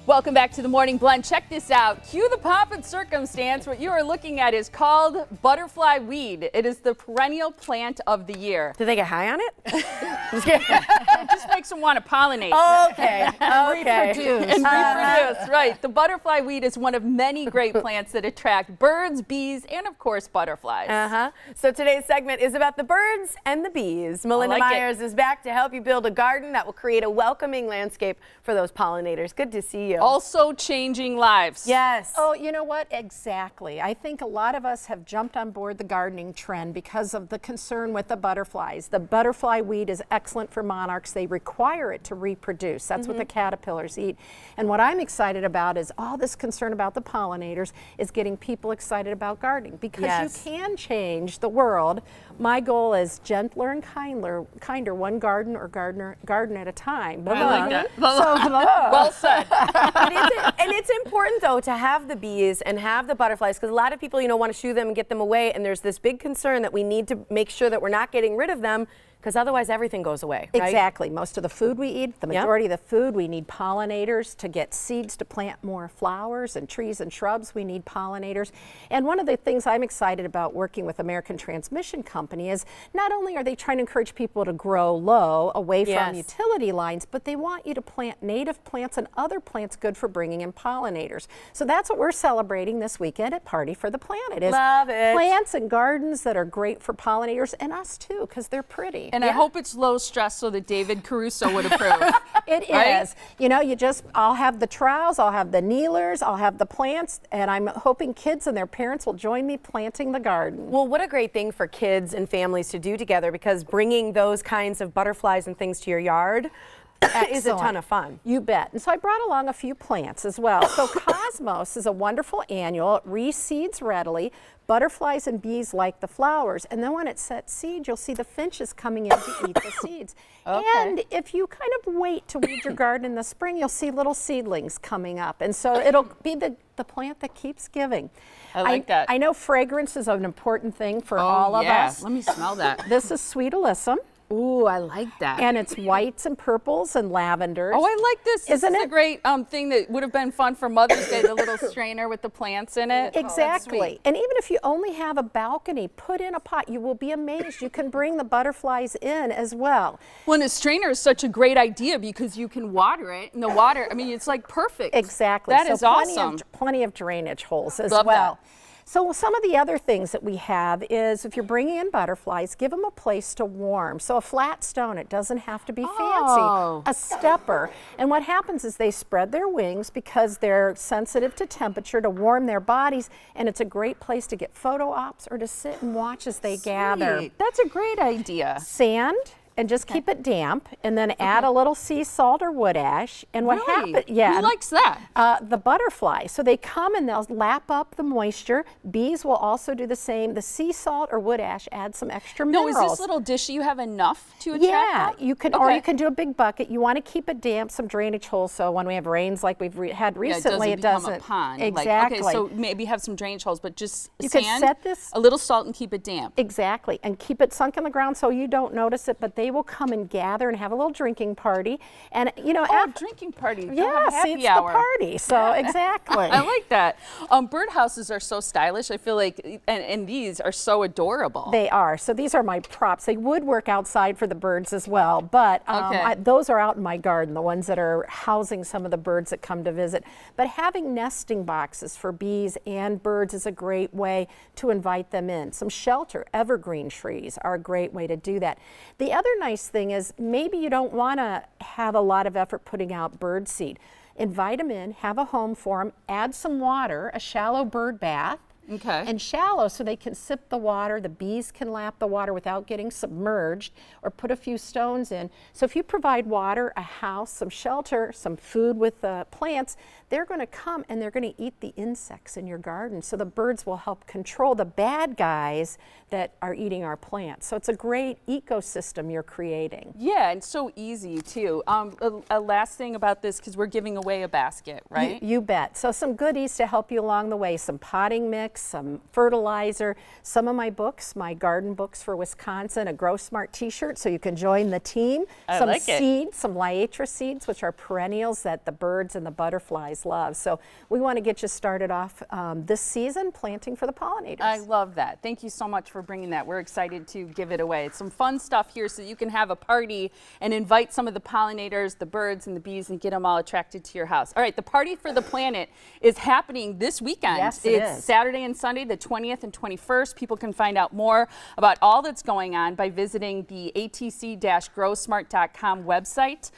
Welcome back to the Morning Blend. Check this out. Cue the pomp and circumstance. What you are looking at is called butterfly weed. It is the perennial plant of the year. Do they get high on it? It just makes them want to pollinate. Okay. Okay. Reproduce, right. The butterfly weed is one of many great plants that attract birds, bees, and of course butterflies. So today's segment is about the birds and the bees. Melinda Myers is back to help you build a garden that will create a welcoming landscape for those pollinators. Good to see you. Also changing lives. Yes. Oh, you know what? Exactly. I think a lot of us have jumped on board the gardening trend because of the concern with the butterflies. The butterfly weed is excellent for monarchs. They require it to reproduce. That's what the caterpillars eat. And what I'm excited about is all this concern about the pollinators is getting people excited about gardening because you can change the world. My goal is gentler and kinder, one garden at a time. I like that. Well said. And it's important though to have the bees and have the butterflies, because a lot of people, you know, want to shoo them and get them away, and there's this big concern that we need to make sure that we're not getting rid of them, because otherwise everything goes away, right? Exactly. Most of the food we eat, the majority of the food, we need pollinators to get seeds to plant more flowers and trees and shrubs. We need pollinators. And one of the things I'm excited about working with American Transmission Company is not only are they trying to encourage people to grow low, away from utility lines, but they want you to plant native plants and other plants good for bringing in pollinators. So that's what we're celebrating this weekend at Party for the Planet. Love it. Plants and gardens that are great for pollinators, and us too, because they're pretty. And I hope it's low stress so that David Caruso would approve. It is. You know, I'll have the trowels, I'll have the kneelers, I'll have the plants, and I'm hoping kids and their parents will join me planting the garden. Well, what a great thing for kids and families to do together, because bringing those kinds of butterflies and things to your yard is a ton of fun. You bet. And so I brought along a few plants as well. So Cosmos is a wonderful annual. It reseeds readily. Butterflies and bees like the flowers. And then when it sets seeds, you'll see the finches coming in to eat the seeds. And if you kind of wait to weed your garden in the spring, you'll see little seedlings coming up. And so it'll be the plant that keeps giving. I like that. I know fragrance is an important thing for all of us. Let me smell that. This is Sweet Alyssum. Ooh, I like that. And it's whites and purples and lavenders. Oh, I like this. Isn't this is it? a great thing that would have been fun for Mother's Day, the little strainer with the plants in it. Exactly. And even if you only have a balcony, put in a pot. You will be amazed. You can bring the butterflies in as well. Well, and a strainer is such a great idea because you can water it, and the water, I mean, it's like perfect. Exactly. That is awesome. Plenty of drainage holes as Love well. that. So some of the other things that we have is if you're bringing in butterflies, give them a place to warm. So a flat stone, it doesn't have to be fancy. A stepper. And what happens is they spread their wings because they're sensitive to temperature to warm their bodies, and it's a great place to get photo ops or to sit and watch as they gather. That's a great idea. Sand. And just keep it damp, and then add a little sea salt or wood ash. And what happens? Who likes that? The butterfly. So they come and they'll lap up the moisture. Bees will also do the same. The sea salt or wood ash adds some extra minerals. No, is this little dish you have enough to attract? Yeah, you can, or you can do a big bucket. You want to keep it damp, some drainage holes, so when we have rains like we've had recently, it doesn't become a pond. Exactly. Like, okay, so maybe have some drainage holes, but just you sand, can set this, a little salt, and keep it damp. Exactly, and keep it sunk in the ground so you don't notice it. But they will come and gather and have a little drinking party, and you know, drinking party. Yeah, see, it's the party. So exactly. I like that. Birdhouses are so stylish. I feel like, and these are so adorable. They are. So these are my props. They would work outside for the birds as well, but those are out in my garden, the ones that are housing some of the birds that come to visit. But having nesting boxes for bees and birds is a great way to invite them in. Some shelter, evergreen trees are a great way to do that. The other nice thing is maybe you don't want to have a lot of effort putting out bird seed. Invite them in, have a home for them, add some water, a shallow bird bath. And shallow so they can sip the water, the bees can lap the water without getting submerged, or put a few stones in. So if you provide water, a house, some shelter, some food with the plants, they're going to come and they're going to eat the insects in your garden. So the birds will help control the bad guys that are eating our plants. So it's a great ecosystem you're creating. Yeah, and so easy too. A last thing about this, because we're giving away a basket, right? You bet. So some goodies to help you along the way, some potting mix, mix, some fertilizer, some of my books, my garden books for Wisconsin, a Grow Smart t-shirt so you can join the team, some seeds, some Liatris seeds, which are perennials that the birds and the butterflies love. So we want to get you started off this season planting for the pollinators. I love that. Thank you so much for bringing that. We're excited to give it away. It's some fun stuff here so you can have a party and invite some of the pollinators, the birds and the bees, and get them all attracted to your house. All right, the Party for the Planet is happening this weekend. Yes, it's Saturday and Sunday, the 20th and 21st. People can find out more about all that's going on by visiting the atc-growsmart.com website,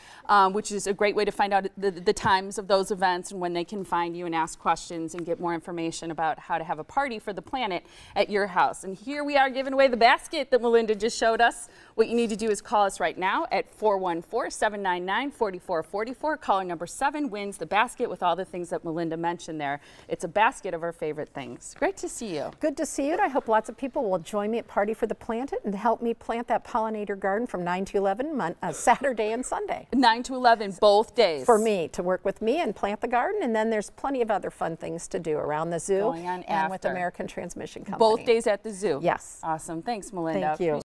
which is a great way to find out the times of those events and when they can find you and ask questions and get more information about how to have a party for the planet at your house. And here we are giving away the basket that Melinda just showed us. What you need to do is call us right now at 414-799-4444. Caller number 7 wins the basket with all the things that Melinda mentioned there. It's a basket of our favorite things. Great to see you. Good to see you. I hope lots of people will join me at Party for the Planet and help me plant that pollinator garden from 9 to 11, Saturday and Sunday. 9 to 11, both days. For me, to work with me and plant the garden. And then there's plenty of other fun things to do around the zoo and with American Transmission Company. Both days at the zoo. Yes. Awesome. Thanks, Melinda. Thank you.